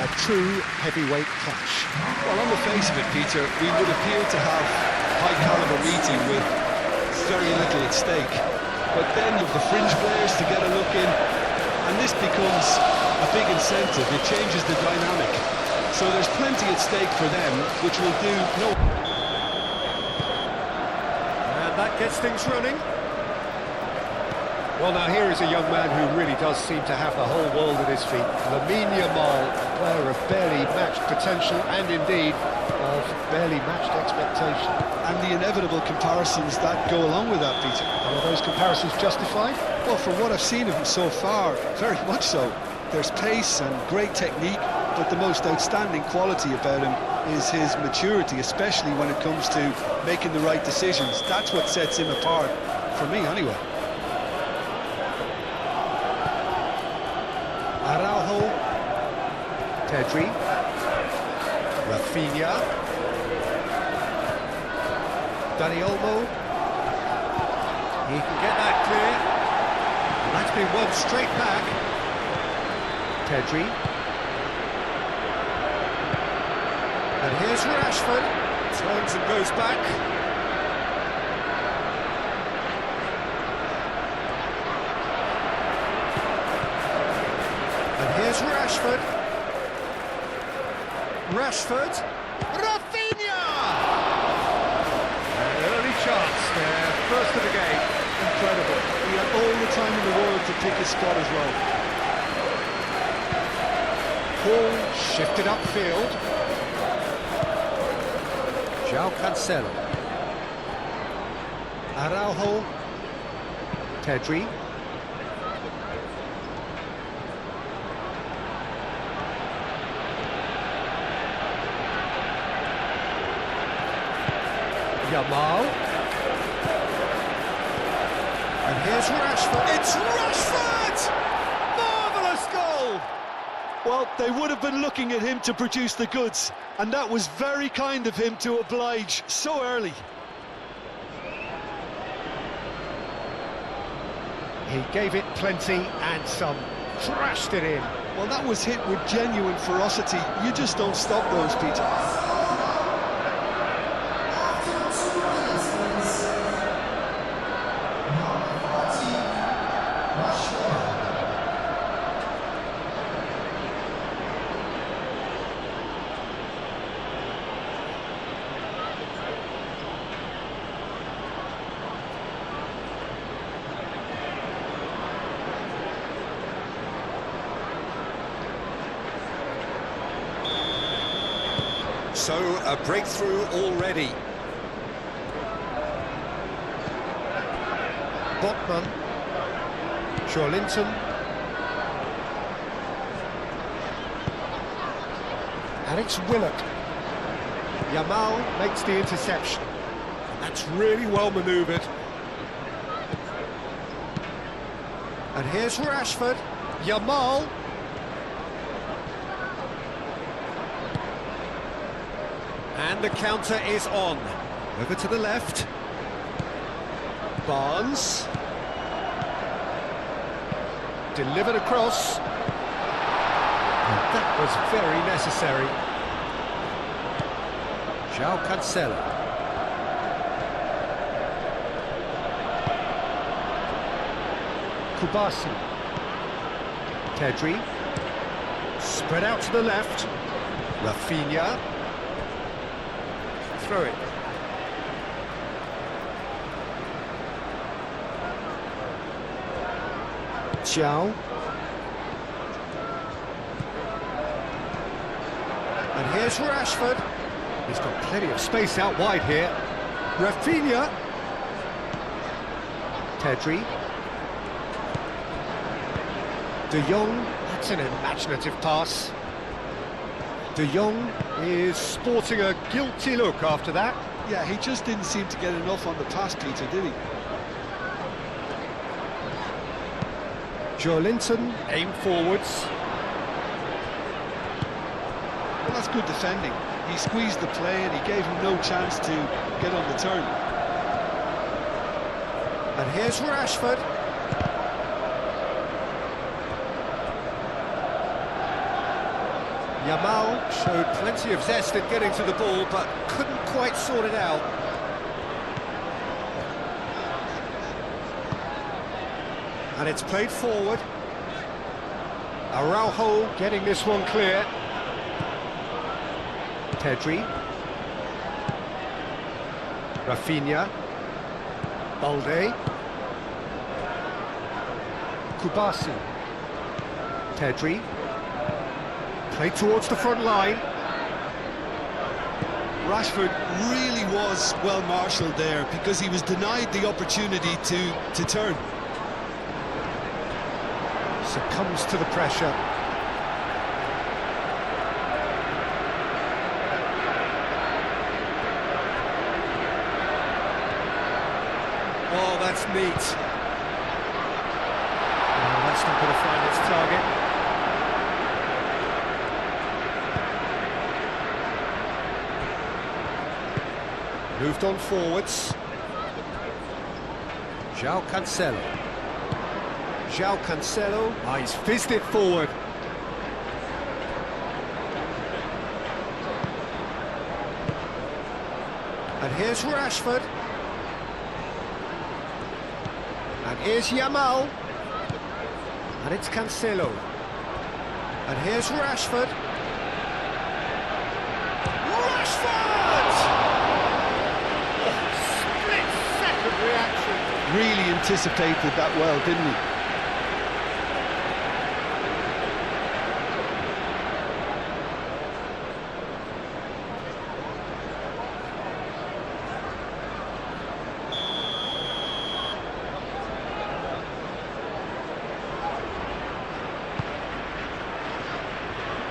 a true heavyweight clash. Well, on the face of it, Peter, we would appear to have a high-caliber meeting with very little at stake. But then you've the fringe players to get a look in, and this becomes a big incentive. It changes the dynamic. So there's plenty at stake for them, which will do no... And that gets things running. Well, now here is a young man who really does seem to have the whole world at his feet. Lamine Yamal, a player of barely matched potential and indeed of barely matched expectation. And the inevitable comparisons that go along with that, Peter. Are those comparisons justified? Well, from what I've seen of him so far, very much so. There's pace and great technique, but the most outstanding quality about him is his maturity, especially when it comes to making the right decisions. That's what sets him apart, for me anyway. Araujo, Pedri, Rafinha, Dani Olmo. He can get that clear. And that's been won straight back. Pedri. And here's Rashford. Turns and goes back. Here's Rashford. Rashford. Rafinha! An early chance there, first of the game. Incredible. He had all the time in the world to pick his spot as well. Ball shifted upfield. João Cancelo. Araujo. Pedri. Yamal. And here's Rashford. It's Rashford! Marvellous goal! Well, they would have been looking at him to produce the goods, and that was very kind of him to oblige so early. He gave it plenty and some, crashed it in. Well, that was hit with genuine ferocity. You just don't stop those, Peter. So, a breakthrough already. Botman. Joelinton. And it's Willock. Yamal makes the interception. That's really well manoeuvred. And here's Rashford. Yamal. And the counter is on. Over to the left. Barnes. Delivered across. And that was very necessary. João Cancelo. Kubasi. Pedri. Spread out to the left. Rafinha. Throw it. João. And here's Rashford. He's got plenty of space out wide here. Rafinha. Pedri. De Jong. That's an imaginative pass. De Jong is sporting a guilty look after that. Yeah, he just didn't seem to get enough on the pass, Peter, did he? Joelinton, aim forwards. Well, that's good defending. He squeezed the play and he gave him no chance to get on the turn. And here's Rashford. Yamal showed plenty of zest in getting to the ball, but couldn't quite sort it out. And it's played forward. Araujo getting this one clear. Pedri. Rafinha. Balde. Kubasi. Pedri. Played towards the front line. Rashford really was well marshalled there because he was denied the opportunity to turn. Succumbs to the pressure. Oh, that's neat. Oh, that's not going to find its target. Moved on forwards. João Cancelo. João Cancelo. Ah, he's fizzed it forward. And here's Rashford. And here's Yamal. And it's Cancelo. And here's Rashford. Rashford! Split-second reaction. Really anticipated that well, didn't he?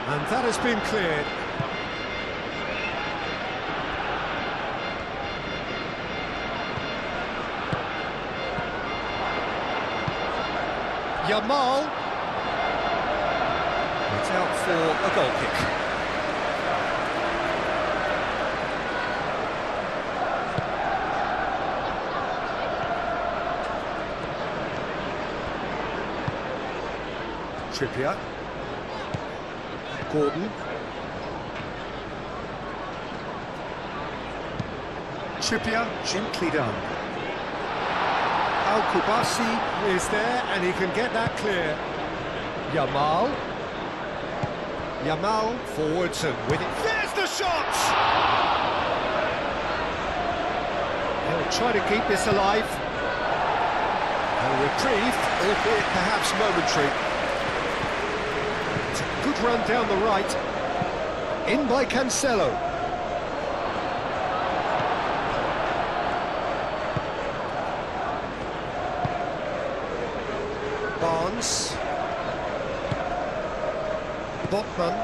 And that has been cleared. Yamal. It's out for a goal kick. Trippier. Gordon. Trippier, gently done. Al-Kubasi is there, and he can get that clear. Yamal. Yamal forwards and with it. There's the shot! He'll try to keep this alive. A reprieve, albeit perhaps momentary. Good run down the right. In by Cancelo. Barnes. Botman.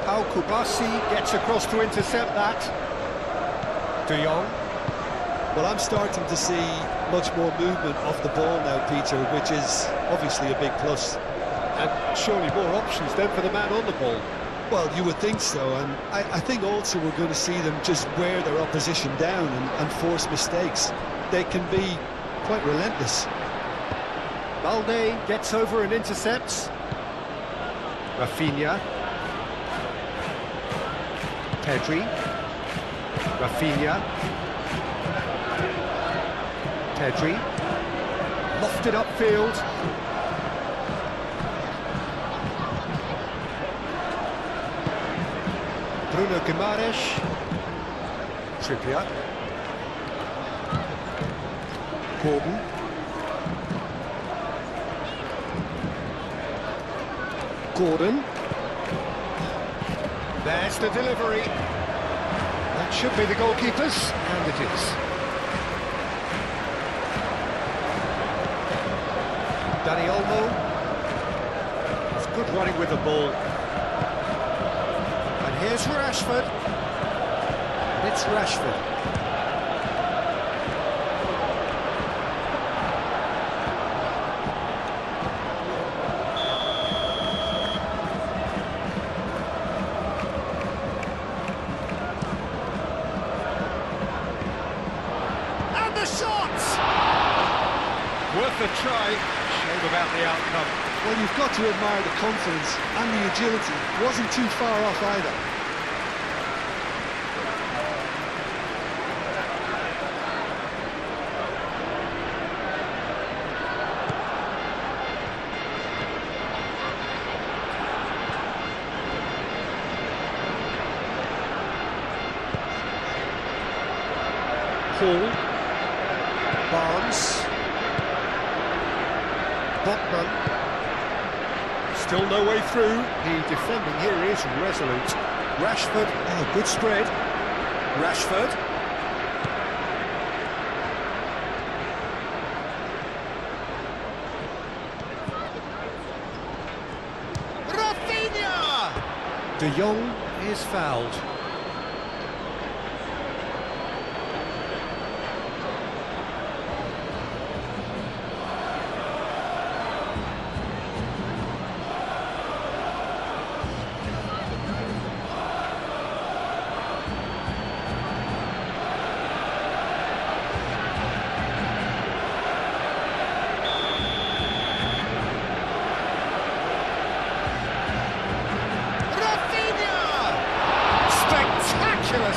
Al-Kubasi gets across to intercept that. De Jong. Well, I'm starting to see much more movement off the ball now, Peter, which is obviously a big plus. And surely more options then for the man on the ball. Well, you would think so, and I think also we're going to see them just wear their opposition down and force mistakes. They can be quite relentless. Balde gets over and intercepts. Rafinha. Pedri. Rafinha. Pedri, lofted upfield. Bruno Guimaraes. Trippier. Gordon. Gordon. There's the delivery. That should be the goalkeeper's, and it is. Dani Olmo. It's good running with the ball. And here's Rashford. And it's Rashford. And the shot! Worth the try. Shame about the outcome. Well, you've got to admire the confidence and the agility. Wasn't too far off either. Paul. Barnes. Botman. Still no way through. The defending here is resolute. Rashford. Oh, good spread. Rashford. Rafinha! De Jong is fouled.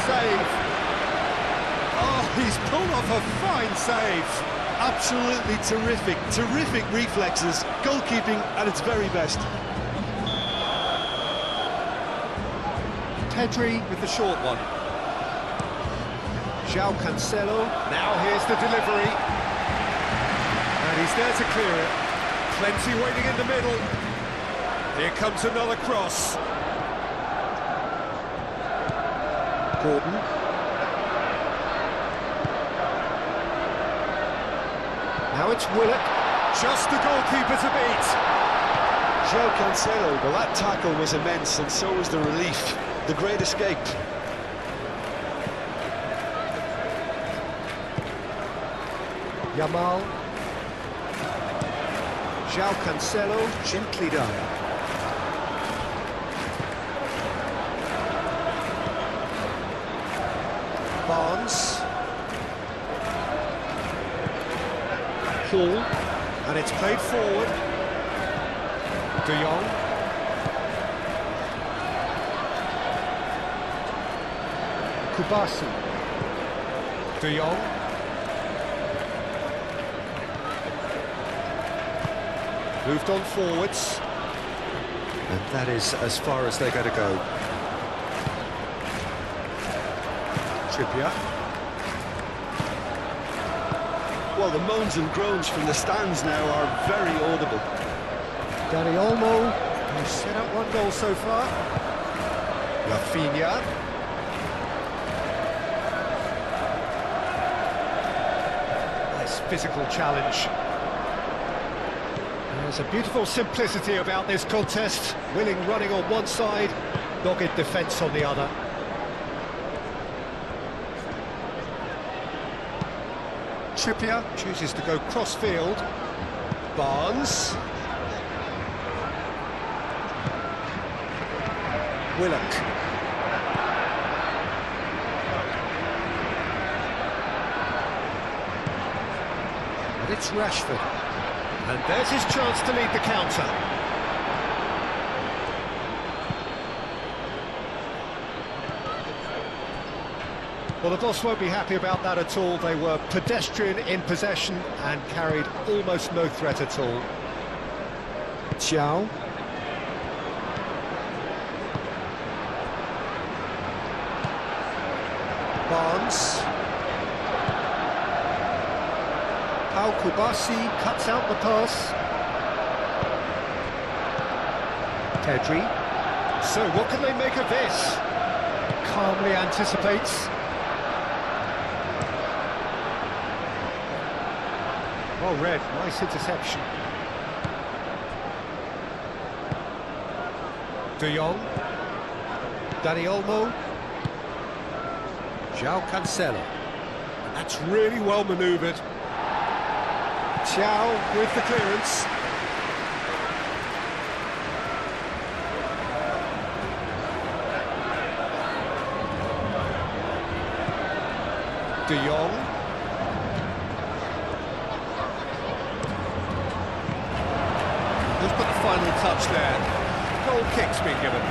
Save. Oh, he's pulled off a fine save. Absolutely terrific, terrific reflexes. Goalkeeping at its very best. Pedri with the short one. João Cancelo. Now here's the delivery. And he's there to clear it. Plenty waiting in the middle. Here comes another cross. Gordon. Now it's Willock. Just the goalkeeper to beat. João Cancelo, well, that tackle was immense, and so was the relief. The great escape. Yamal. João Cancelo, gently done. Barnes. Paul. And it's played forward. De Jong. Kubasi. De Jong. Moved on forwards. And that is as far as they're going to go. Trippier. Well, the moans and groans from the stands now are very audible. Dani Olmo, who's set up one goal so far. Rafinha. Nice physical challenge. There's a beautiful simplicity about this contest. Willing running on one side, dogged defence on the other. Trippier chooses to go cross-field. Barnes. Willock. And it's Rashford. And there's his chance to lead the counter. Well, the boss won't be happy about that at all. They were pedestrian in possession and carried almost no threat at all. João. Barnes. Pau Kubasi cuts out the pass. Pedri. So what can they make of this? Calmly anticipates. Well read, nice interception. De Jong. Dani Olmo. João Cancelo. That's really well manoeuvred. João with the clearance. De Jong. Who's put the final touch there? Goal kick's been given.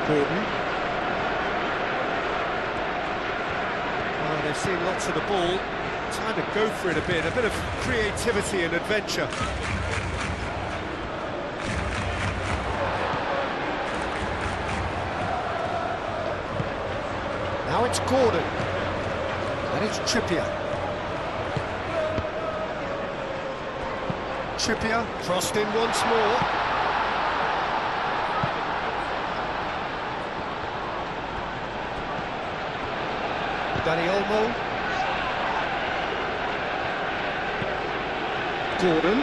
Gordon. Well, they've seen lots of the ball. Time to go for it a bit of creativity and adventure. Now it's Gordon, and it's Trippier. Trippier crossed in once more. Dani Olmo. Gordon.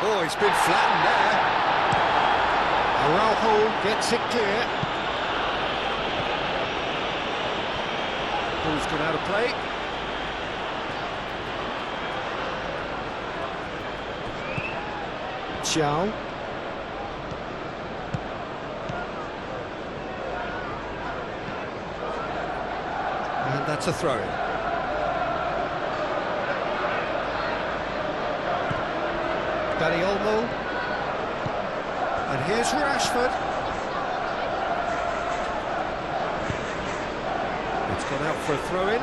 Oh, he's been flattened there. Araujo gets it clear. Ball's gone out of play. Xiao. And that's a throw-in. Dani Olmo. And here's Rashford. It's gone out for a throw-in.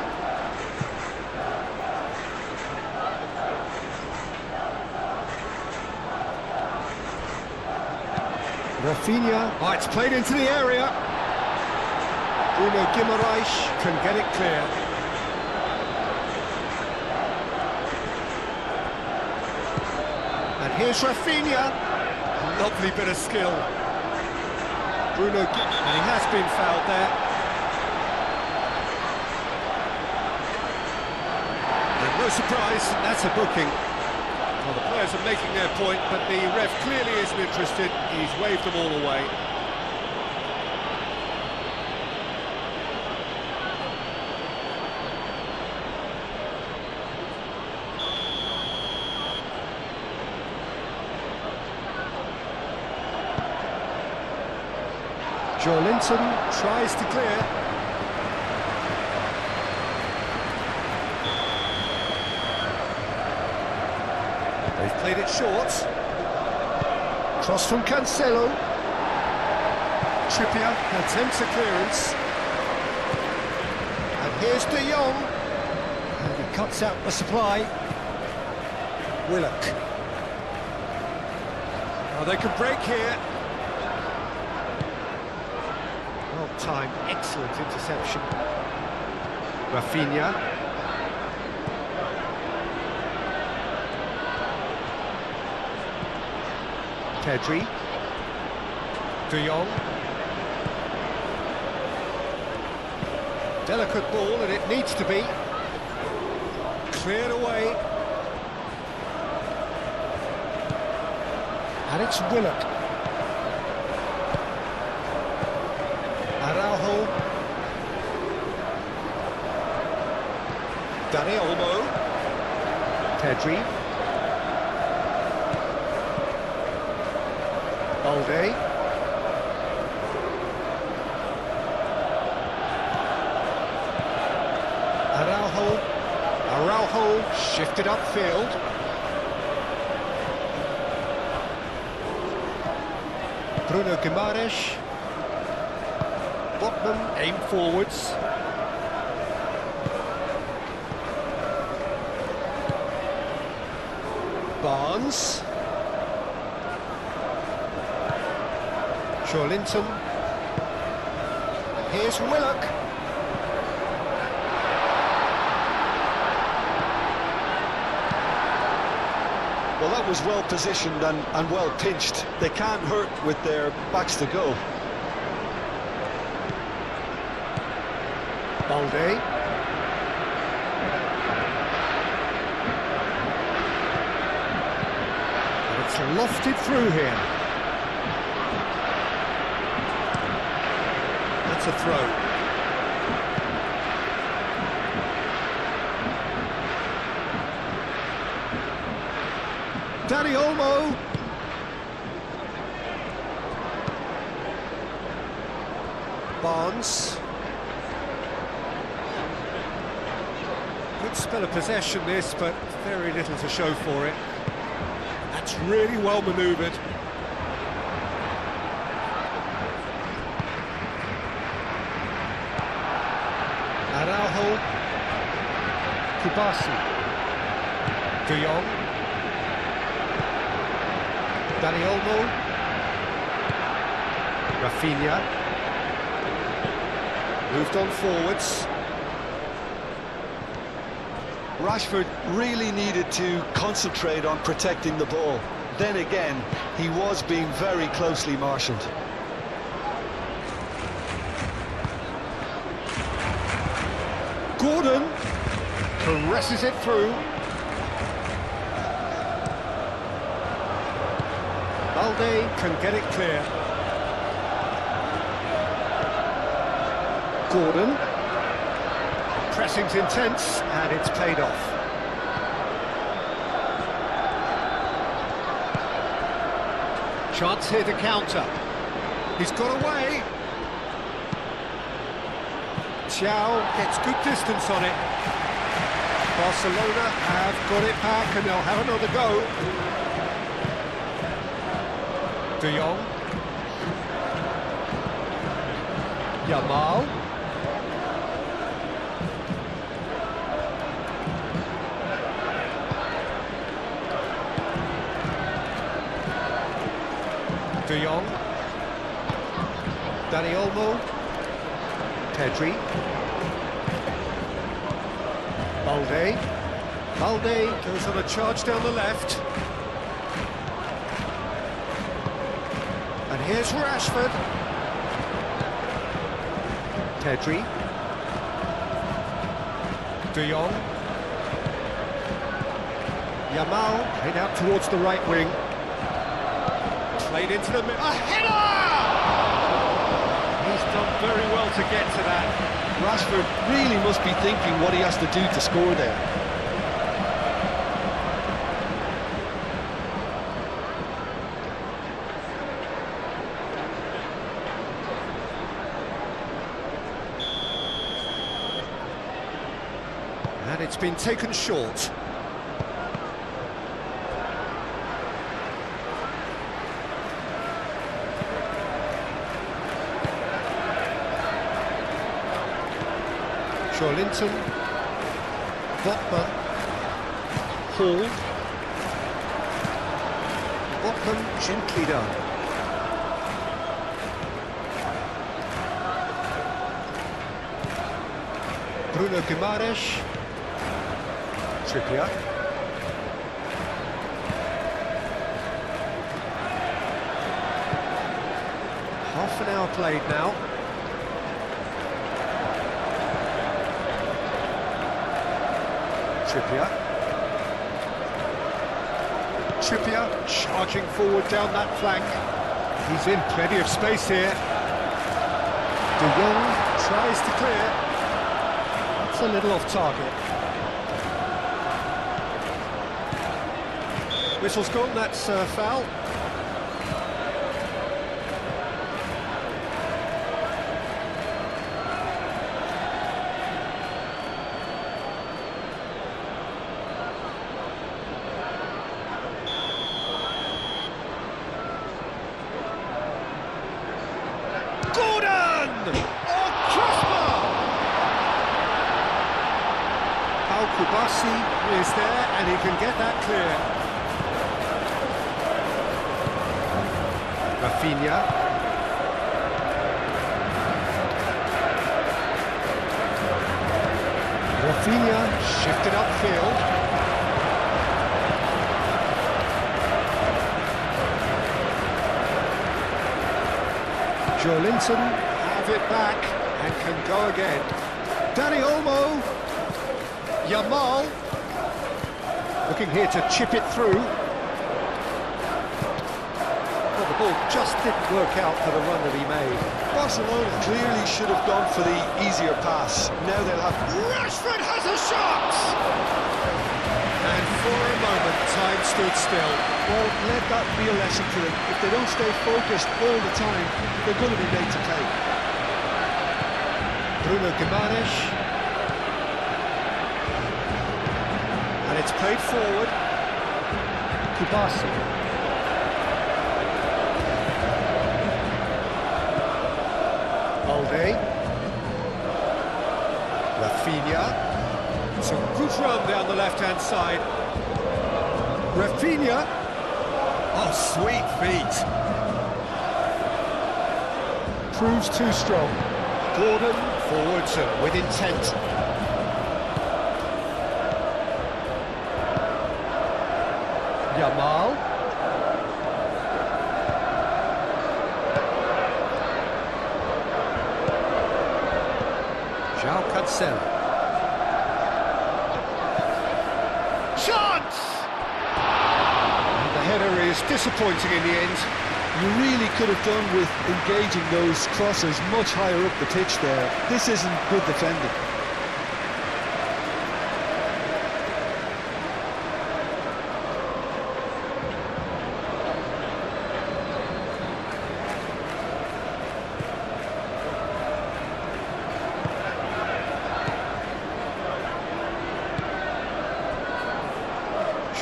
Rafinha. Oh, it's played into the area. Bruno Guimaraes can get it clear. And here's Rafinha. Lovely bit of skill. Bruno and he has been fouled there. And no surprise, that's a booking. Well, the players are making their point, but the ref clearly isn't interested. He's waved them all away. Joelinton tries to clear. They've played it short. Cross from Cancelo. Trippier attempts a clearance. And here's De Jong. And he cuts out the supply. Willock. Oh, they can break here. Well-timed, excellent interception. Rafinha. Pedri. De Jong. Delicate ball, and it needs to be. Cleared away. And it's Willock. Araujo. Dani Olmo. Pedri. Balde. Araujo shifted upfield. Bruno Guimaraes. Botman aim forwards. Barnes. Joelinton. Here's Willock. Well, that was well positioned and well pinched. They can't hurt with their backs to go. Balde. And it's lofted through here. That's a throw. Dani Olmo. Barnes. Good spell of possession this, but very little to show for it. That's really well manoeuvred. Araujo. Kubasi. De Jong. Dani Olmo. Rafinha. Moved on forwards. Rashford really needed to concentrate on protecting the ball. Then again, he was being very closely marshalled. Gordon caresses it through. Balde can get it clear. Gordon. Pressing's intense, and it's paid off. Chance here to counter. He's got away. Thiaw gets good distance on it. Barcelona have got it back, and they'll have another go. De Jong. Yamal. De Jong. Dani Olmo. Pedri. Balde. Balde goes on a charge down the left. And here's Rashford. Pedri. De Jong. Yamal head out towards the right wing. Played into the middle. A header! He's done very well to get to that. Rashford really must be thinking what he has to do to score there. And it's been taken short. Linton, Botman, Hall, Botman gently done. Bruno Guimaraes, Trippier. Half an hour played now. Trippier charging forward down that flank. He's in plenty of space here. De Jong tries to clear. That's a little off target. Whistle's gone, that's foul. Kubasi is there, and he can get that clear. Rafinha. Rafinha shifted upfield. Joelinton have it back and can go again. Dani Olmo. Yamal looking here to chip it through. Well, the ball just didn't work out for the run that he made. Barcelona clearly should have gone for the easier pass. Now they'll have... Rashford has a shot! And for a moment, time stood still. Well, let that be a lesson to them. If they don't stay focused all the time, they're going to be made to pay. Bruno Guimaraes. And it's played forward. Kubasi. Alde. Rafinha. It's a good run down the left-hand side. Rafinha. Oh, sweet feet. Proves too strong. Gordon forwards and with intent. Yamal. João Cancelo. Chance! And the header is disappointing in the end. You really could have done with engaging those crosses much higher up the pitch there. This isn't good defending.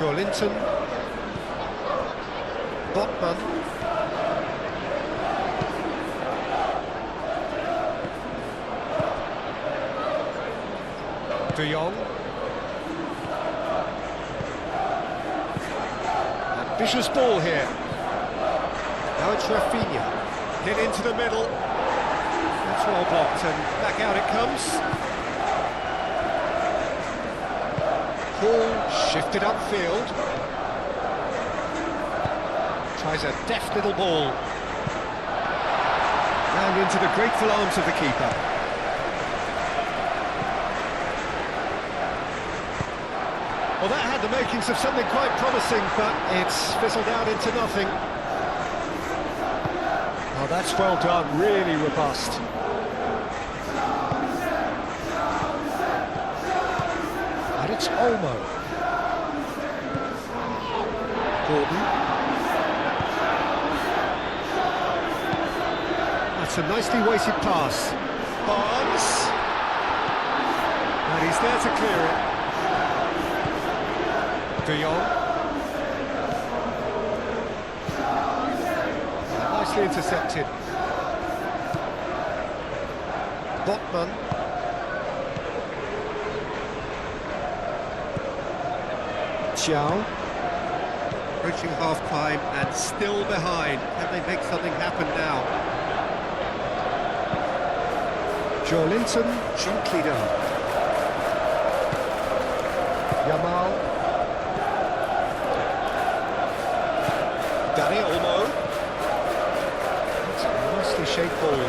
Linton, Botman, De Jong, ambitious ball here. Now it's Rafinha, hit into the middle. That's well blocked and back out it comes. Ball shifted upfield. Tries a deft little ball. Round into the grateful arms of the keeper. Well, that had the makings of something quite promising, but it's fizzled out into nothing. Oh, that's well done, really robust. It's Olmo. Gordon. That's a nicely weighted pass. Barnes. And he's there to clear it. De Jong. Nicely intercepted. Botman. Reaching half-time and still behind. Can they make something happen now? Joelinton, gently done. Yamal. Dani Olmo. That's a nicely shaped ball.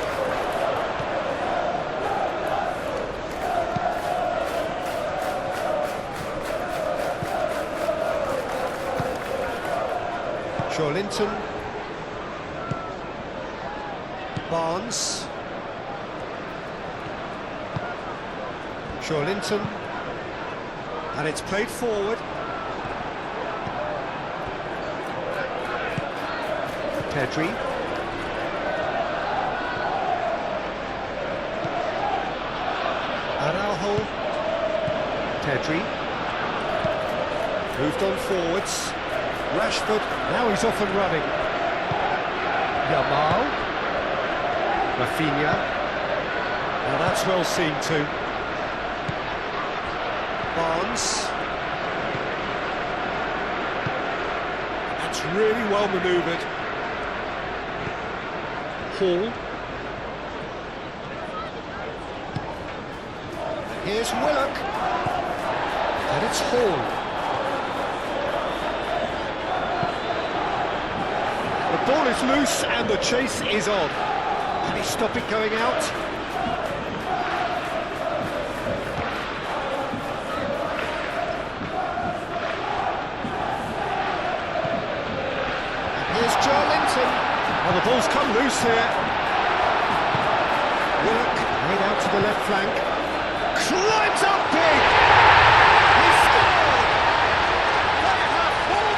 Linton, Barnes, Linton, and it's played forward. Pedri, Araujo, Pedri, moved on forwards. Rashford, now he's off and running. Yamal. Rafinha. Now that's well seen too. Barnes. That's really well manoeuvred. Hall. Here's Willock. And it's Hall. The ball is loose and the chase is on. Can he stop it going out? And here's Joelinton. Oh, the ball's come loose here. Willock made out to the left flank. Climbs up big! He scored! They have fallen!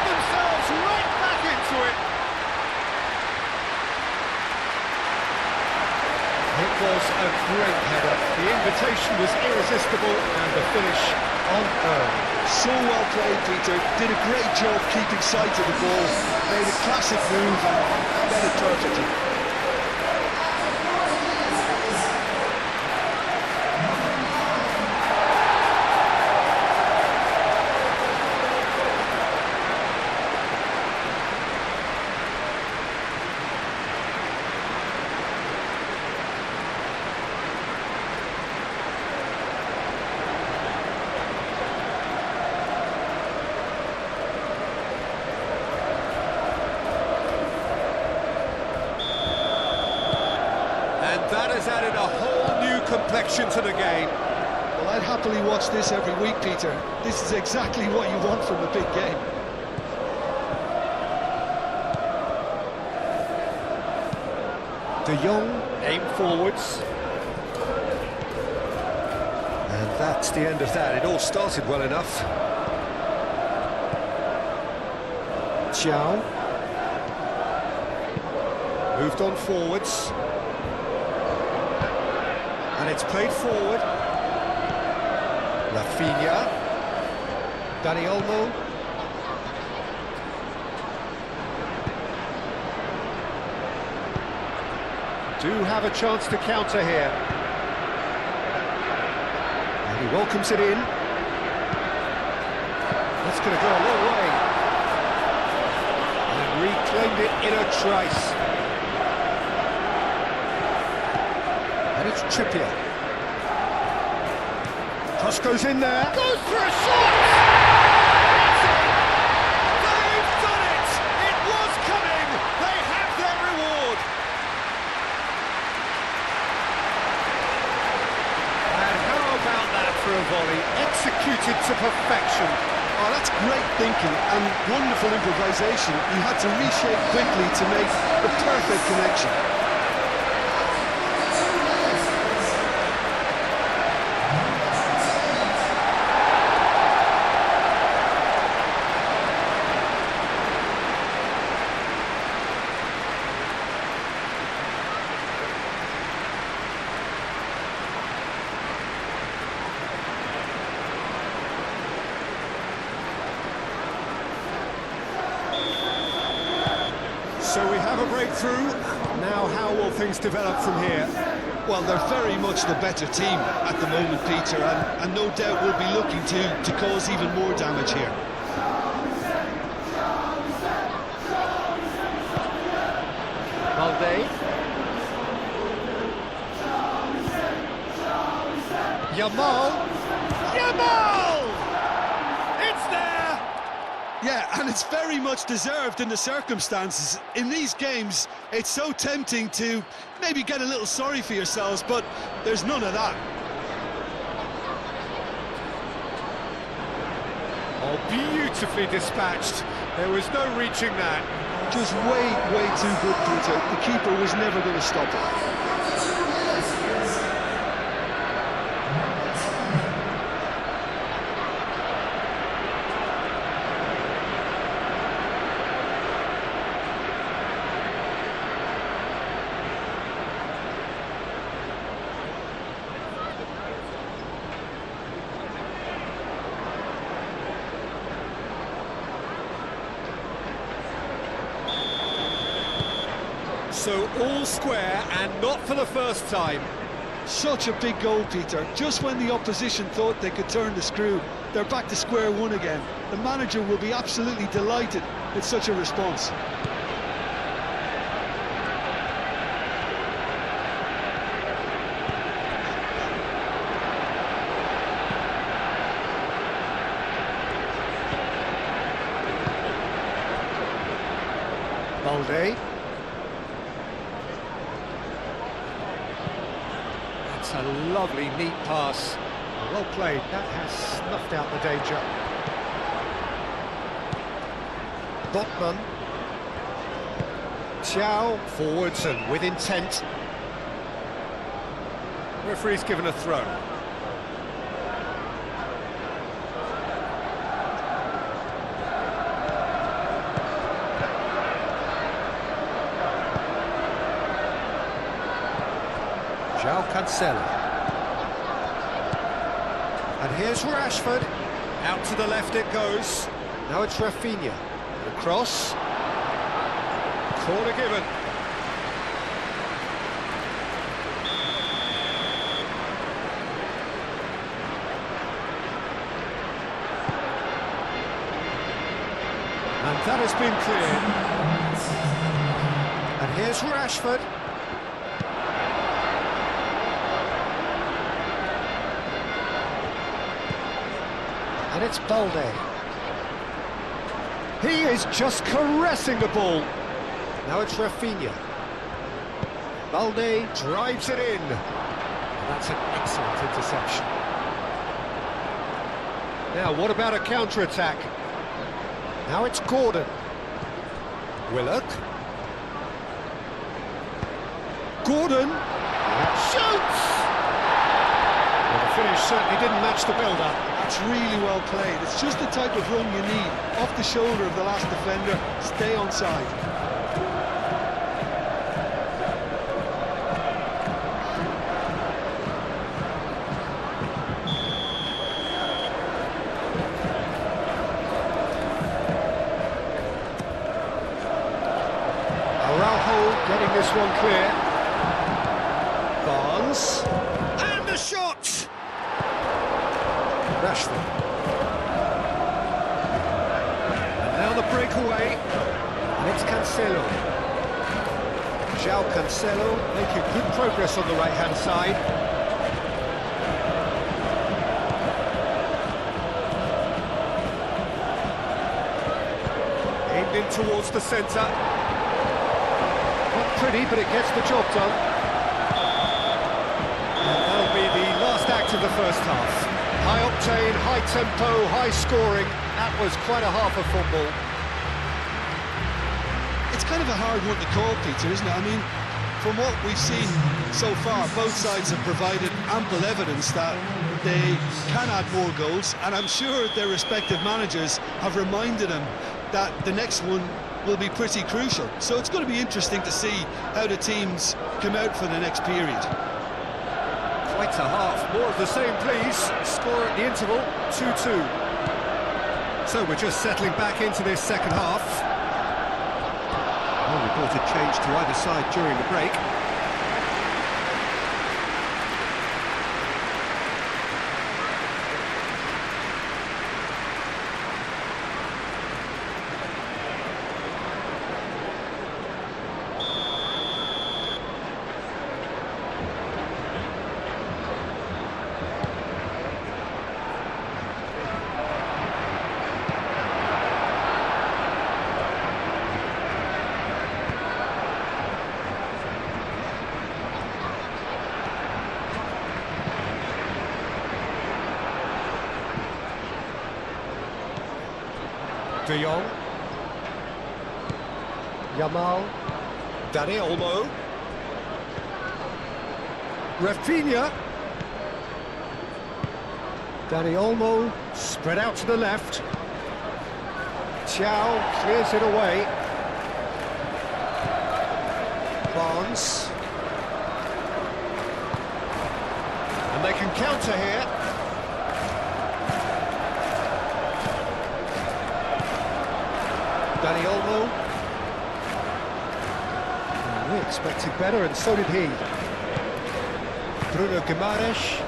comfortable, and the finish unearned. So well played, Peter. Did a great job keeping sight of the ball. Made a classic move and read it perfectly. That has added a whole new complexion to the game. Well, I'd happily watch this every week, Peter. This is exactly what you want from a big game. De Jong aim forwards. And that's the end of that. It all started well enough. Xiao. Moved on forwards. And it's played forward. Rafinha. Dani Olmo. Do have a chance to counter here. And he welcomes it in. That's going to go a long way. And reclaimed it in a trice. And it's Trippier. Cross goes in there. Goes for a shot! That's it! They've done it! It was coming! They have their reward! And how about that for a volley? Executed to perfection. Oh, that's great thinking and wonderful improvisation. He had to reshape quickly to make the perfect connection. So we have a breakthrough. Now how will things develop from here? Well, they're very much the better team at the moment, Peter, and no doubt will be looking to cause even more damage here. Valde. Yamal! It's there! Yeah, and it's very much deserved in the circumstances. In these games, it's so tempting to maybe get a little sorry for yourselves, but there's none of that. Oh, beautifully dispatched. There was no reaching that. Just way too good, Peter. The keeper was never going to stop it. So all square, and not for the first time. Such a big goal, Peter. Just when the opposition thought they could turn the screw, they're back to square one again. The manager will be absolutely delighted with such a response. Balde. That's a lovely, neat pass. Well played. That has snuffed out the danger. Botman. Xiao forwards and with intent. Referee's given a throw. João Cancelo. And here's Rashford. Out to the left it goes. Now it's Rafinha. The cross. Corner given. And that has been cleared. And here's Rashford. And it's Balde. He is just caressing the ball. Now it's Rafinha. Balde drives it in. That's an excellent interception. Now, what about a counter-attack? Now it's Gordon. Willock. Gordon. Shoots! Well, the finish certainly didn't match the build-up. It's really well played. It's just the type of run you need. Off the shoulder of the last defender, stay on side. Araujo getting this one clear. Barnes. And the shot! Rashford. And now the breakaway. And it's Cancelo. João Cancelo making good progress on the right-hand side. Aimed in towards the centre. Not pretty, but it gets the job done. And that'll be the last act of the first half. High octane, high tempo, high scoring. That was quite a half of football. It's kind of a hard one to call, Peter, isn't it? I mean, from what we've seen so far, both sides have provided ample evidence that they can add more goals, and I'm sure their respective managers have reminded them that the next one will be pretty crucial. So it's going to be interesting to see how the teams come out for the next period. Quite a half. More of the same, please. Score at the interval, 2-2. So we're just settling back into this second half. Well, reported change to either side during the break. De Jong. Yamal. Dani Olmo. Rafinha. Dani Olmo spread out to the left. Thiaw clears it away. Barnes. And they can counter here. Dani Olmo. We expected better, and so did he. Bruno Guimaraes.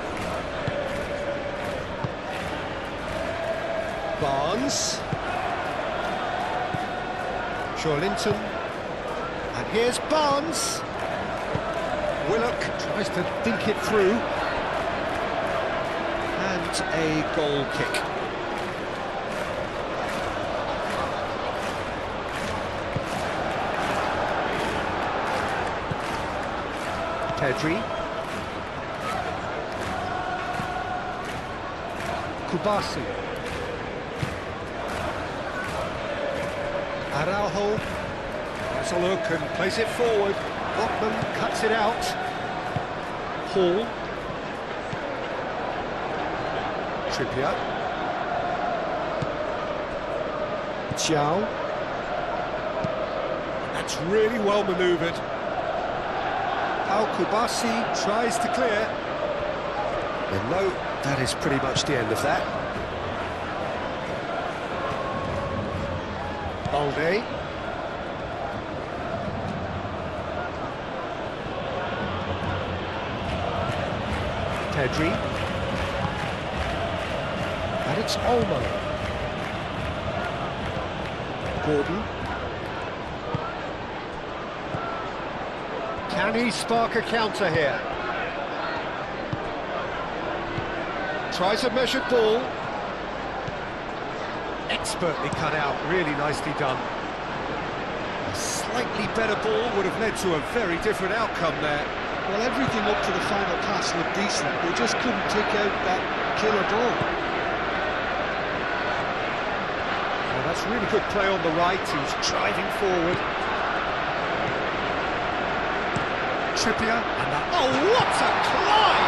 Barnes. Linton. And here's Barnes. Willock tries to dink it through. And a goal kick. Pedri. Kubasi. Araujo. Has a look and plays it forward. Botman cuts it out. Hall. Trippier. Thiaw. That's really well manoeuvred. Kubasi tries to clear. The low That is pretty much the end of that. Balde. Pedri. And it's Olmo. Gordon. Can he spark a counter here? Tries a measured ball. Expertly cut out, really nicely done. A slightly better ball would have led to a very different outcome there. Well, everything up to the final pass looked decent. They just couldn't take out that killer ball. Well, that's really good play on the right. He's driving forward. Trippier, and that... Oh, what a climb!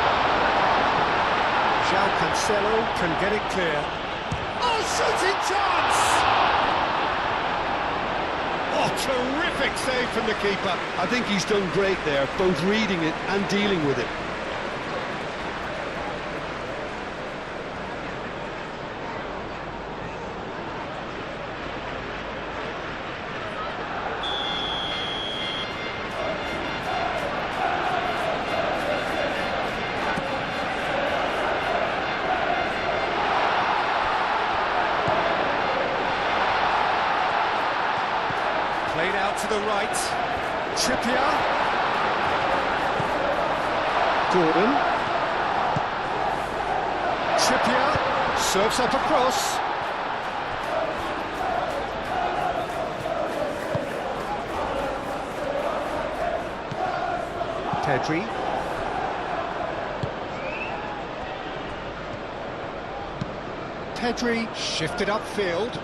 João Cancelo can get it clear. Oh, shooting chance! Oh, terrific save from the keeper. I think he's done great there, both reading it and dealing with it. Played out to the right. Trippier. Gordon. Trippier serves up a cross. Pedri. Pedri shifted upfield.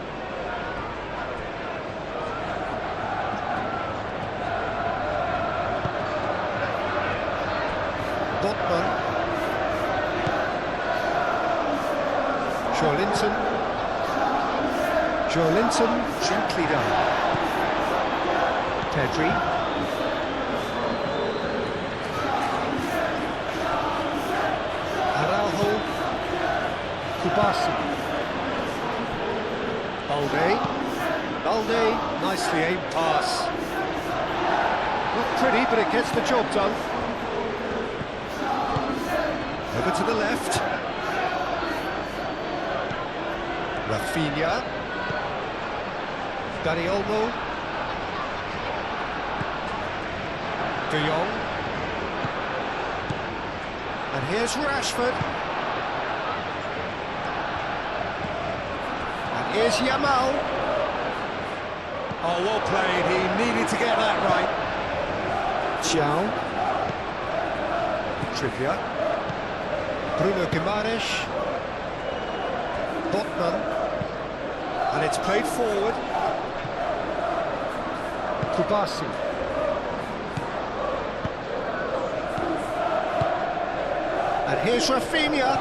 Botman. Joelinton gently done. Pedri. Araujo. Kubasi. Balde, nicely aimed pass. Not pretty, but it gets the job done. Over to the left. Rafinha. Dani Olmo. De Jong. And here's Rashford. And here's Yamal. Oh, well played. He needed to get that right. João. Trippier. Bruno Guimaraes. Botman. And it's played forward. Kubasi. And here's Rafinha.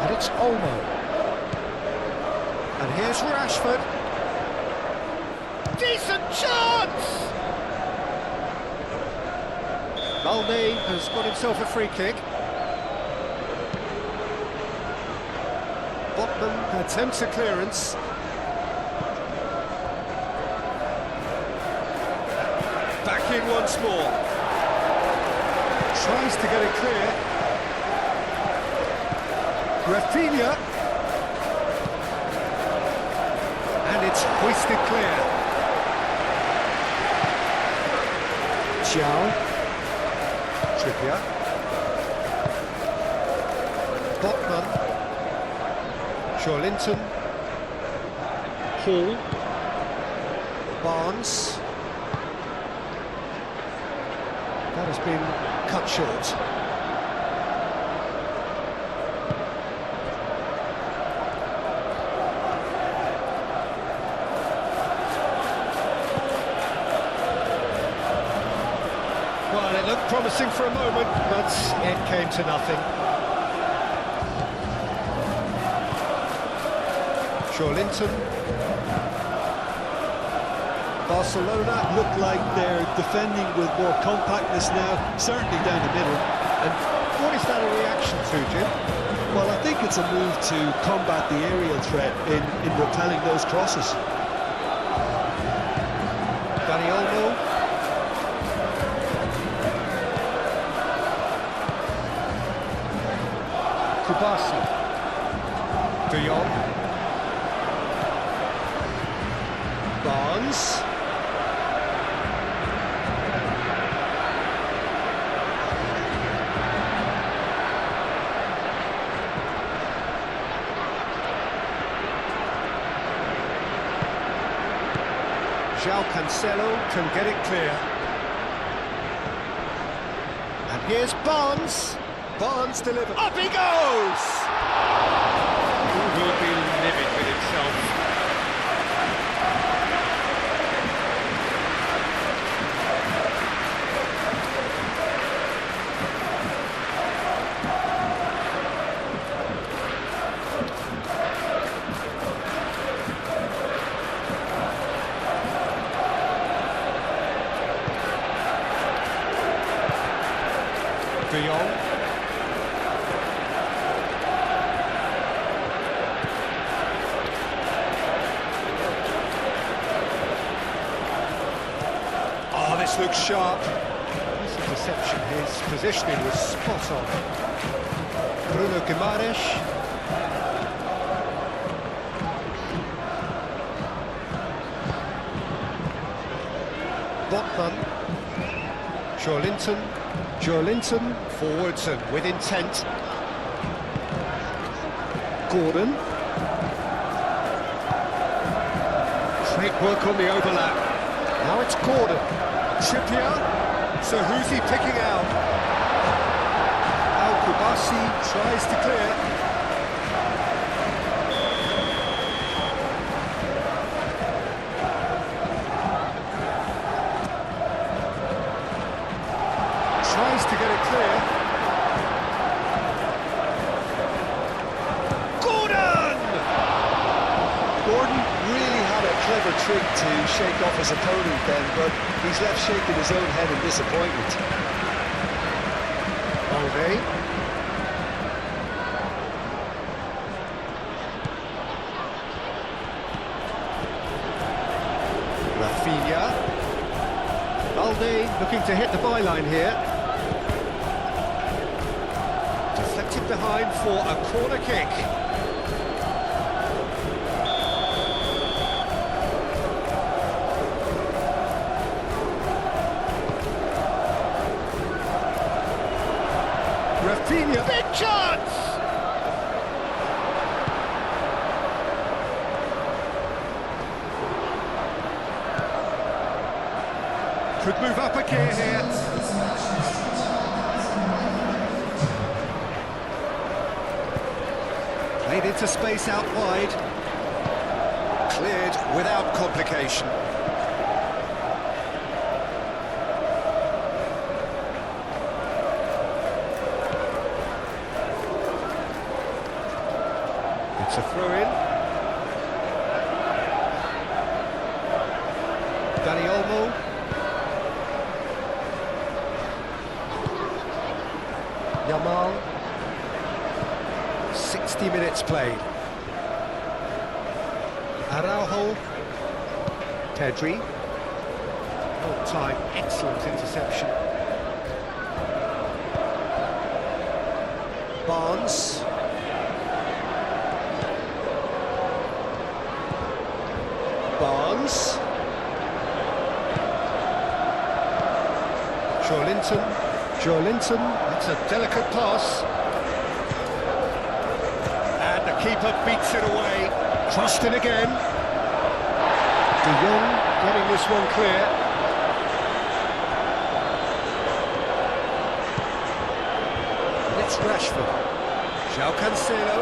And it's Olmo. And here's Rashford. Decent chance! Balde has got himself a free kick. Botman attempts a clearance. Back in once more. Tries to get it clear. Rafinha. And it's hoisted clear. João. Trippier. Botman. Joelinton. Hall. Barnes. That has been cut short. Well, it looked promising for a moment, but it came to nothing. Joelinton. Barcelona look like they're defending with more compactness now, certainly down the middle. And what is that a reaction to, Jim? Well, I think it's a move to combat the aerial threat in repelling those crosses. Dani Olmo. Kubasi. De Jong. Barnes. João Cancelo can get it clear. And here's Barnes. Barnes delivers. Up he goes! He will be livid with himself. De Jong. Oh, this looks sharp. This interception, his positioning was spot on. Bruno Guimaraes. Botman. Joelinton forwards and with intent. Gordon. Great work on the overlap. Now it's Gordon. Trippier. So who's he picking out? Al Kubasi tries to clear. Tries to get it clear. Gordon! Gordon really had a clever trick to shake off his opponent then, but he's left shaking his own head in disappointment. Balde. Rafinha. Balde looking to hit the byline here. Deflected behind for a corner kick. Rafinha, big chance! Could move up a gear here. Played into space out wide. Cleared without complication. It's a throw-in. Dani Olmo. Yamal. 60 minutes played. Araujo. Pedri. All time, excellent interception. Barnes. Barnes. Joelinton, that's a delicate pass. And the keeper beats it away. Crossed in again. De Jong getting this one clear. It's Rashford. João Cancelo.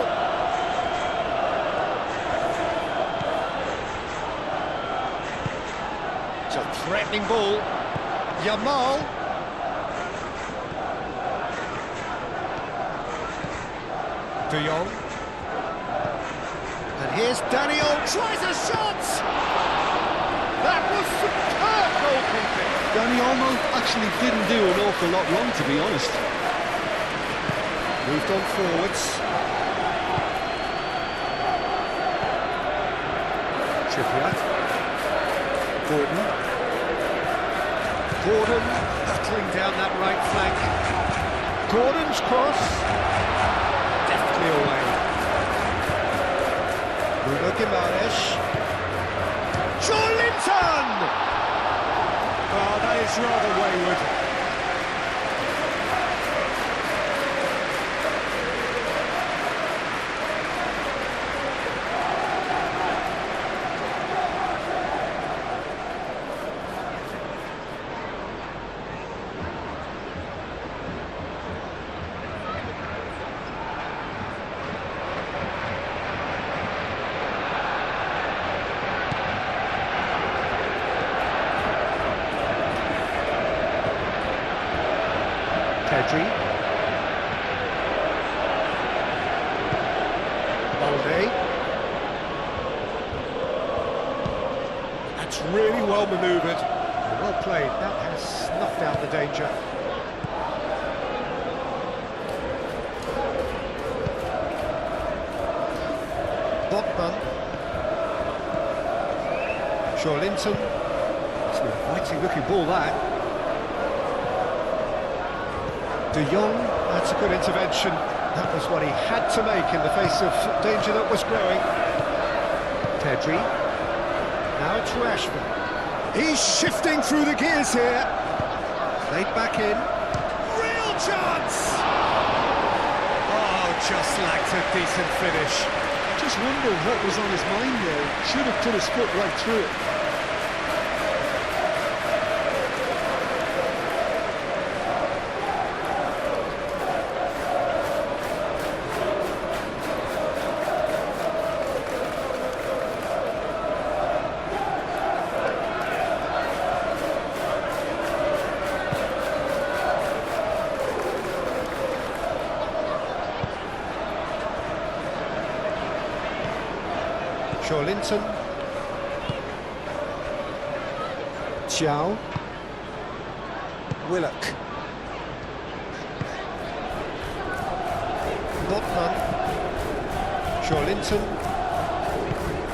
It's a threatening ball. Yamal. De Jong. And here's Daniel, tries a shot! That was superb goalkeeping! Dani Olmo actually didn't do an awful lot wrong, to be honest. Moved on forwards. Trippier. Gordon. Gordon battling down that right flank. Gordon's cross. Deftly away. Bruno Guimaraes. Joelinton! Oh, that is rather wayward. Pedri. Balde. That's really well manoeuvred. Well played. That has snuffed out the danger. Botman. Joelinton. It's an inviting looking ball, that. De Jong, that's a good intervention. That was what he had to make in the face of danger that was growing. Pedri. Now it's Rashford. He's shifting through the gears here. Played back in. Real chance! Oh, just lacked a decent finish. Just wonder what was on his mind there. Should have put his foot right through it. Joelinton. Chow. Willock. Botman. Joelinton.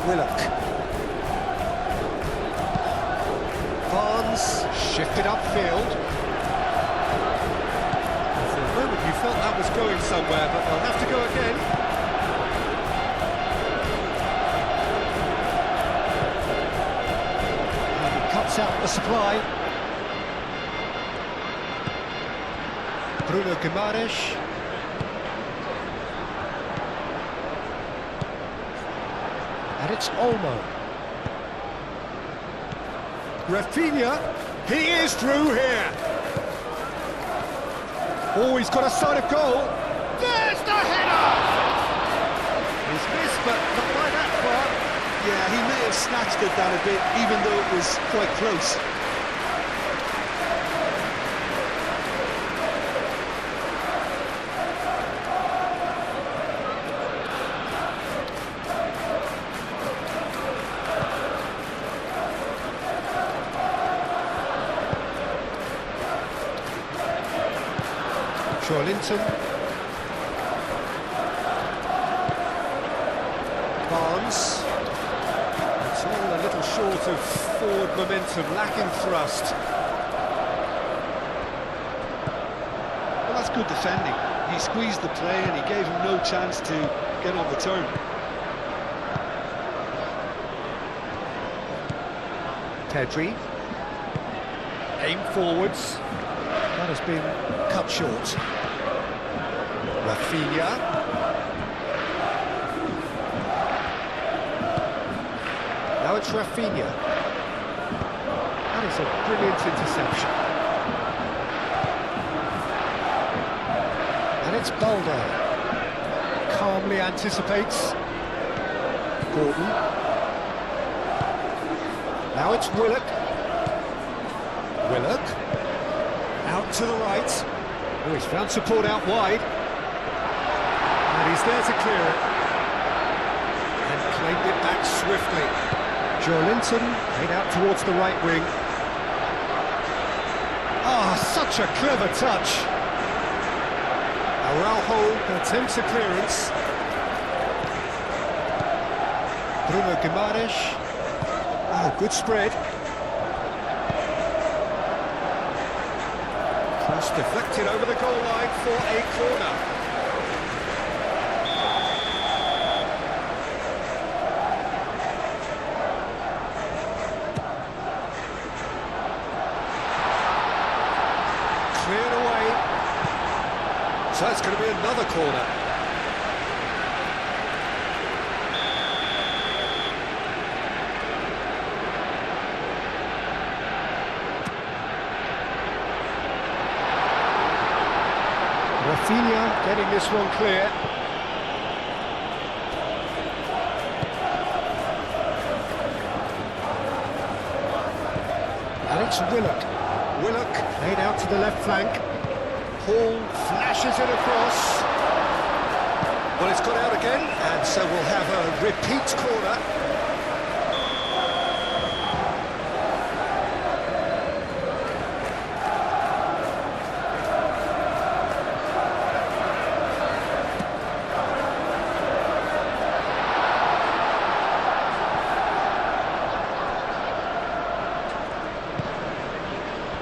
Willock. Barnes shifted upfield. For a moment you felt that was going somewhere, but they'll have to go again. Out the supply. Bruno Guimaraes. And it's Olmo. Rafinha, he is through here. Oh, he's got a sight of goal. There's the header! He's missed, but not by that far. Yeah, he may have snatched at that a bit, even though it was quite close. Joelinton. Barnes. It's all a little short of forward momentum, lacking thrust. Well, that's good defending. He squeezed the play and he gave him no chance to get on the turn. Pedri. Aim forwards. That has been cut short. Rafinha. Now it's Rafinha. That is a brilliant interception. And it's Balde. Calmly anticipates. Gordon. Now it's Willock. Willock. Out to the right. Oh, he's found support out wide. And he's there to clear it. And claimed it back swiftly. Joelinton made out towards the right wing. Ah, such a clever touch. Araujo attempts a clearance. Bruno Guimaraes. Oh, good spread. Cross deflected over the goal line for a corner. Cleared away. So it's going to be another corner. Rafinha getting this one clear. And it's Willock. Willock laid out to the left flank. Hall flashes it across. Well, it's got out again, and so we'll have a repeat corner.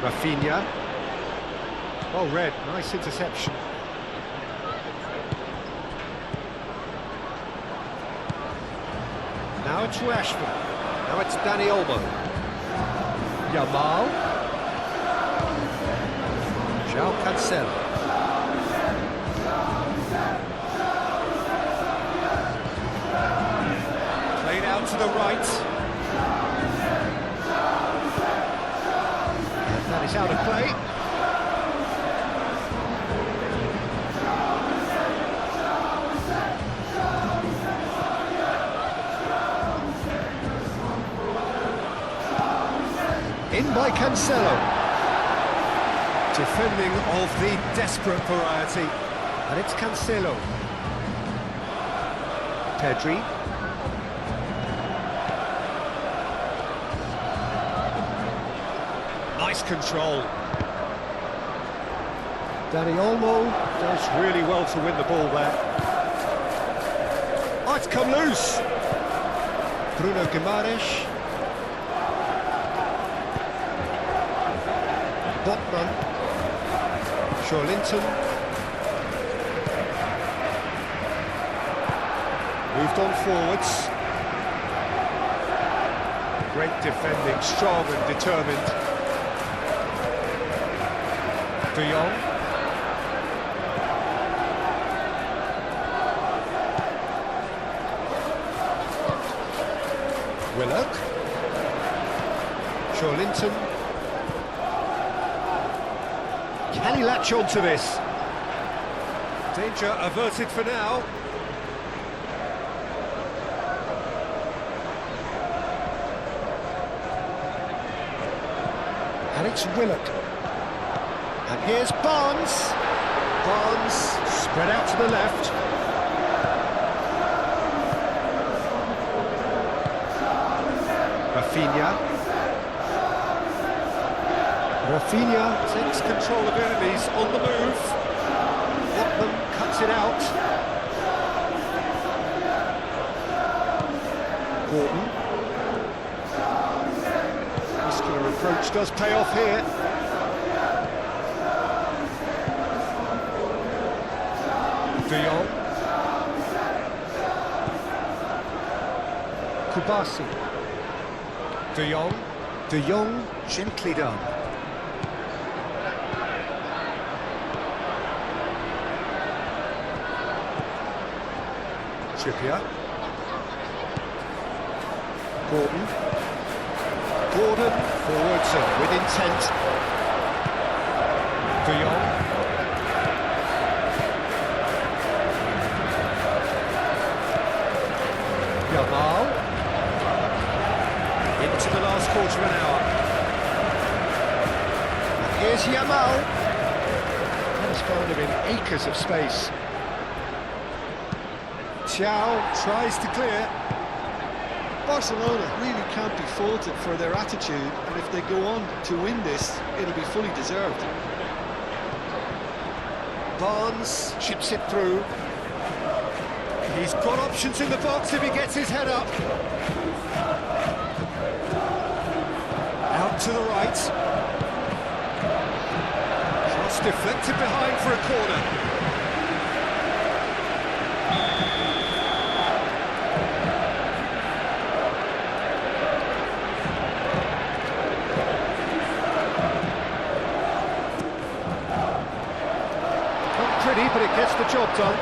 Rafinha. Well read, nice interception. Now it's Rashford. Now it's Dani Olmo. Yamal. João Cancelo. Played out to the right. That is out of play. In by Cancelo. Defending of the desperate variety. And it's Cancelo. Pedri. Nice control. Dani Olmo does really well to win the ball there. Oh, it's come loose. Bruno Guimaraes. Botman. Linton. Moved on forwards. Great defending, strong and determined. De Jong. Willock. Linton. Can he latch on to this? Danger averted for now. And it's Willock. And here's Barnes. Barnes spread out to the left. Rafinha. Rafinha takes control of enemies on the move. Botman cuts it out. Gordon. Muscular approach does pay off here. De Jong. Kubasi. De Jong. De Jong, gently done. Trippier. Gordon. Gordon, forwards and with intent. De Jong. Yamal. Into the last quarter of an hour. And here's Yamal. He's found him in acres of space. Thiaw tries to clear. Barcelona really can't be faulted for their attitude, and if they go on to win this, it'll be fully deserved. Barnes chips it through. He's got options in the box if he gets his head up. to the right. Cross deflected behind for a corner. Not pretty, but it gets the job done.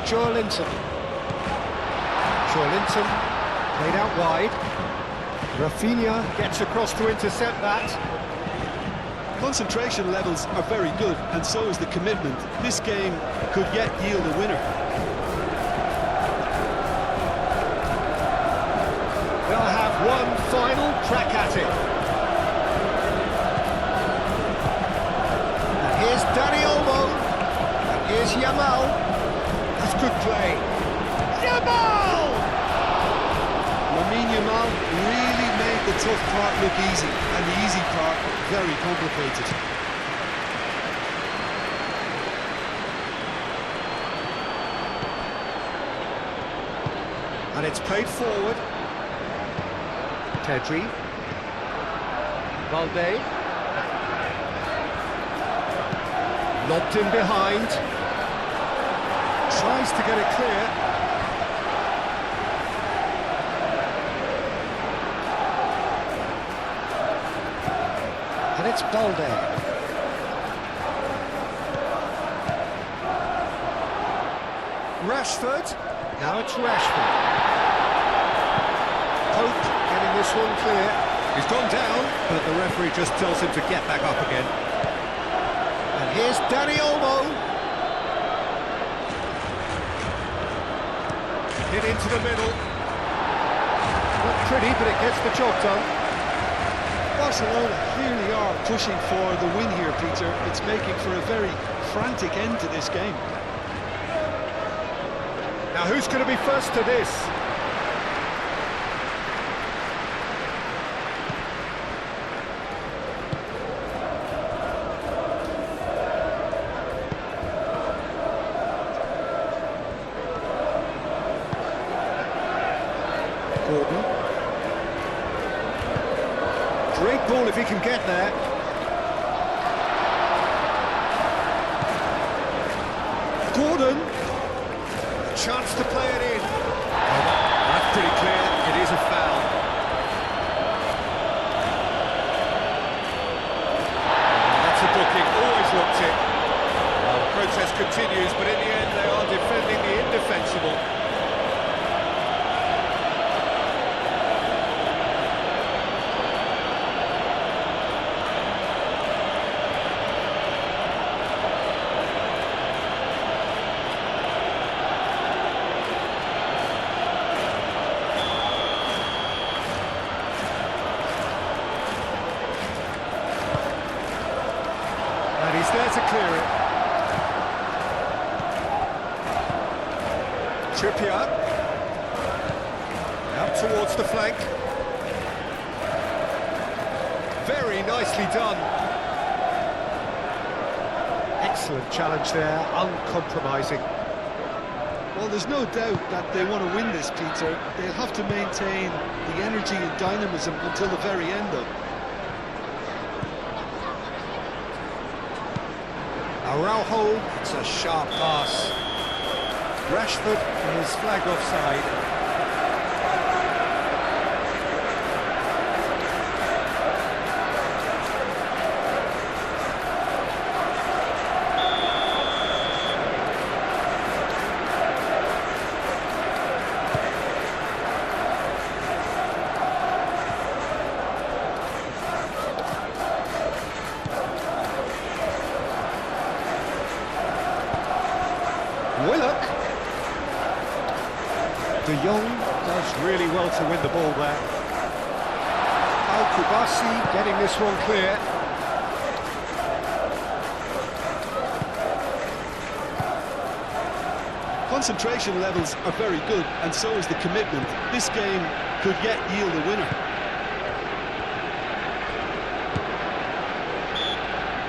Joelinton. Joelinton played out wide. Rafinha gets across to intercept that. Concentration levels are very good, and so is the commitment. This game could yet yield a winner. They'll have one final crack at it. And here's Dani Olmo. And here's Yamal. That's good play. Yamal! Yamal really made the tough part look easy, and the easy part very complicated. And it's played forward. Pedri. Valde. Lobbed in behind. Tries to get it clear. And it's Balde. Rashford. Now it's Rashford. Pope getting this one clear. He's gone down, but the referee just tells him to get back up again. And here's Dani Olmo. Hit into the middle. Not pretty, but it gets the job done. Barcelona clearly are pushing for the win here, Peter. It's making for a very frantic end to this game. Now who's going to be first to this? Gordon. Great ball if he can get there. Gordon. A chance to play it in. Oh, that's pretty clear. It is a foul. That's a booking. Always looked it. Well, the protest continues, but in the end they are defending the indefensible. And he's there to clear it. Trippier. Out towards the flank. Very nicely done. Excellent challenge there, uncompromising. Well, there's no doubt that they want to win this, Peter. They'll have to maintain the energy and dynamism until the very end, though. Araujo, it's a sharp pass. Rashford is flagged offside. Willock. De Jong does really well to win the ball there. Al-Kubasi getting this one clear. Concentration levels are very good, and so is the commitment. This game could yet yield a winner.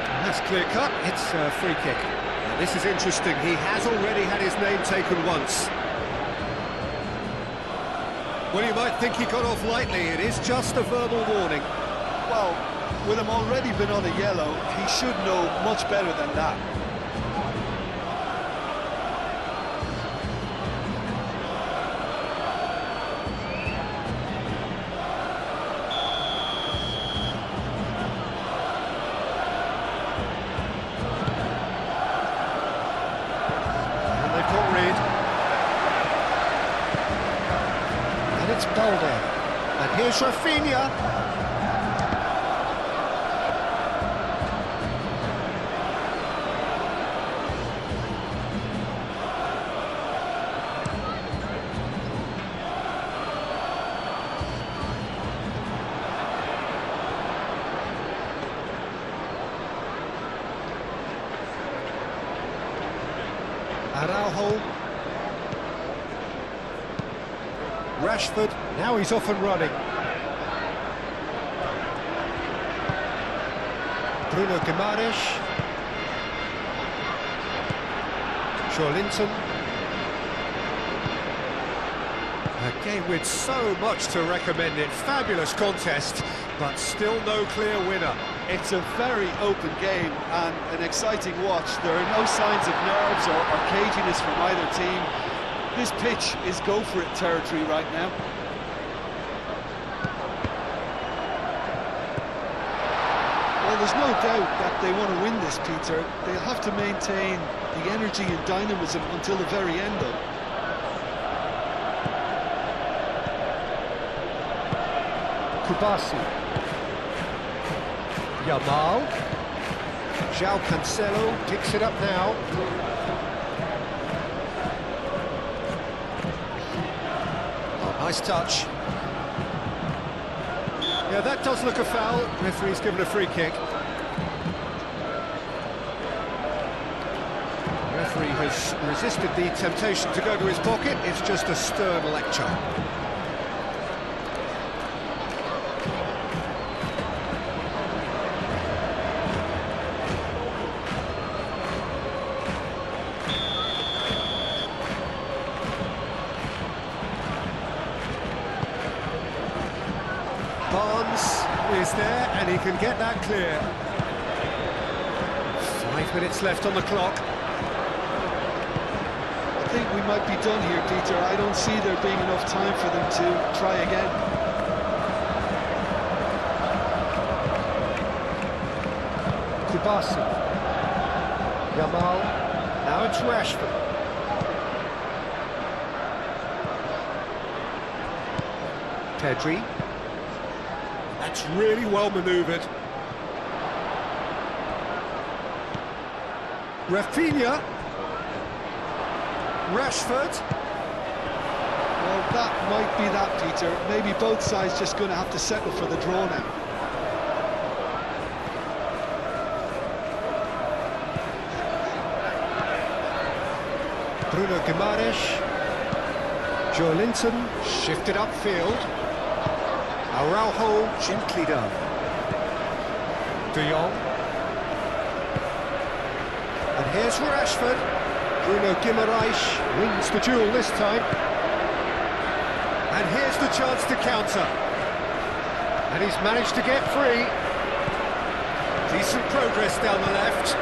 And that's clear cut. It's a free kick. Now, this is interesting. He has already had his name taken once. Well, you might think he got off lightly. It is just a verbal warning. Well, with him already been on a yellow, he should know much better than that. And they've got rid. And it's Balde. And here's Rafinha. Araujo. Rashford, now he's off and running. Bruno Guimaraes. Joelinton. A game with so much to recommend it. Fabulous contest, but still no clear winner. It's a very open game and an exciting watch. There are no signs of nerves or caginess from either team. This pitch is go-for-it territory right now. Well, there's no doubt that they want to win this, Peter. They'll have to maintain the energy and dynamism until the very end, though. Kubasi. Yamal. João Cancelo picks it up now. Oh, nice touch. Yeah, that does look a foul. Referee's given a free kick. Referee has resisted the temptation to go to his pocket. It's just a stern lecture. Barnes is there, and he can get that clear. 5 minutes left on the clock. I think we might be done here, Peter. I don't see there being enough time for them to try again. Kubasi. Yamal. Now it's Rashford. Pedri. That's really well manoeuvred. Rafinha. Rashford. Well, that might be that, Peter. Maybe both sides just going to have to settle for the draw now. Bruno Guimaraes. Joelinton shifted upfield. Araujo gently done. De Jong. And here's Rashford. Bruno Guimaraes wins the duel this time. And here's the chance to counter. And he's managed to get free. Decent progress down the left.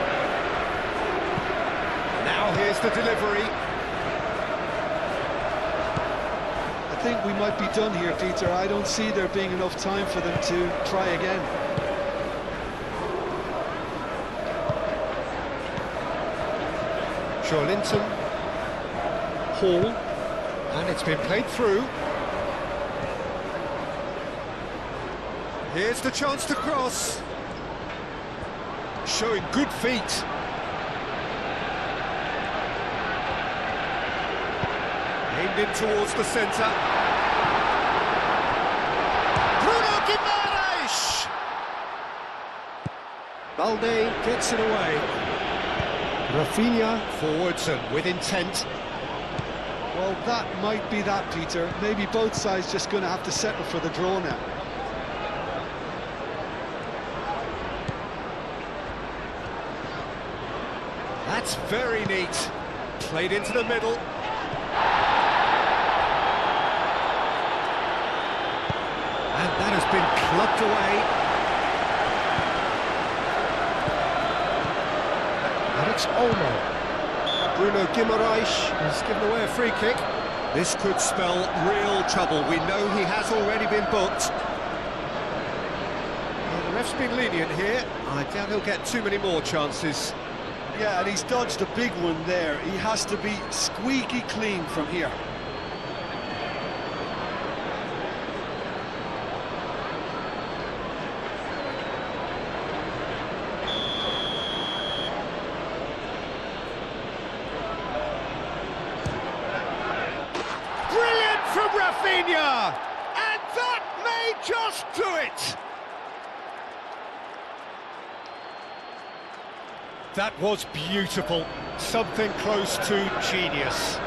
Now here's the delivery. I think we might be done here, Peter. I don't see there being enough time for them to try again. Joelinton. Hall. And it's been played through. Here's the chance to cross. Showing good feet. Aimed in towards the centre. Bruno Guimaraes! Balde gets it away. Rafinha forwards and with intent. Well, that might be that, Peter. Maybe both sides just going to have to settle for the draw now. That's very neat. Played into the middle. Locked away. And it's Olmo. Bruno Guimaraes has given away a free kick. This could spell real trouble. We know he has already been booked. Well, the ref's been lenient here. I doubt he'll get too many more chances. Yeah, and he's dodged a big one there. He has to be squeaky clean from here. Brilliant from Rafinha! And that may just do it! That was beautiful. Something close to genius.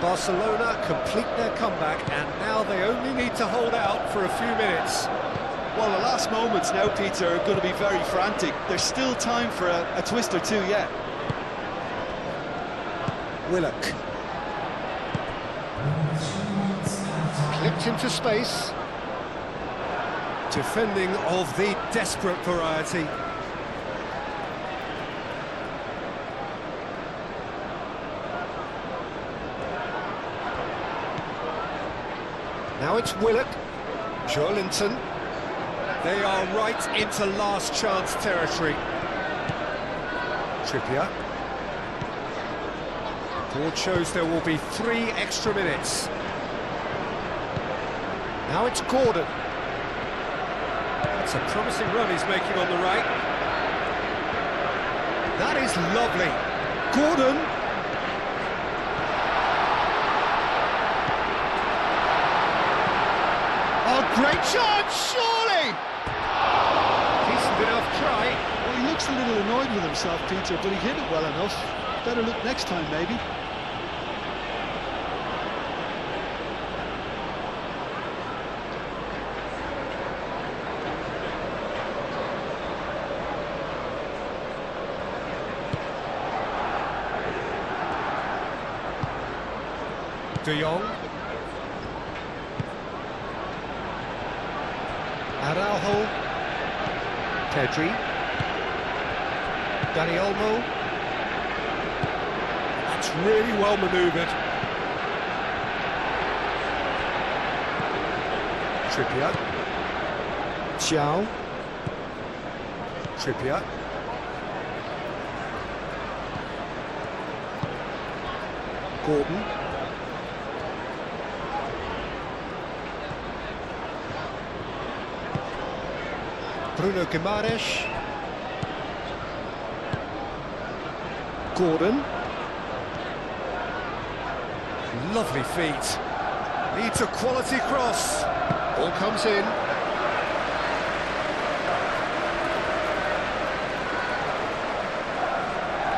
Barcelona complete their comeback, and now they only need to hold out for a few minutes. Well, the last moments now, Peter, are going to be very frantic. There's still time for a twist or two yet. Willock. Clipped into space. Defending of the desperate variety. Now it's Willock, Joelinton. They are right into last chance territory. Trippier. Board shows there will be 3 extra minutes. Now it's Gordon. That's a promising run he's making on the right. That is lovely. Gordon. Great chance, surely! Decent enough try. Well, he looks a little annoyed with himself, Peter, but he hit it well enough. Better look next time, maybe. De Jong. Araujo, Pedri, Dani Olmo. That's really well manoeuvred. Trippier, Xiao, Trippier, Gordon. Bruno Guimaraes. Gordon. Lovely feet. Needs a quality cross. Ball comes in.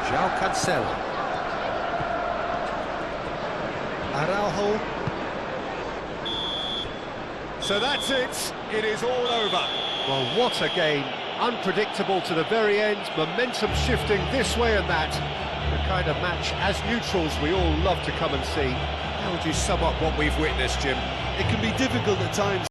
João Cancelo. Araujo. So that's it. It is all over. Well, what a game. Unpredictable to the very end, momentum shifting this way and that. The kind of match, as neutrals, we all love to come and see. How would you sum up what we've witnessed, Jim? It can be difficult at times.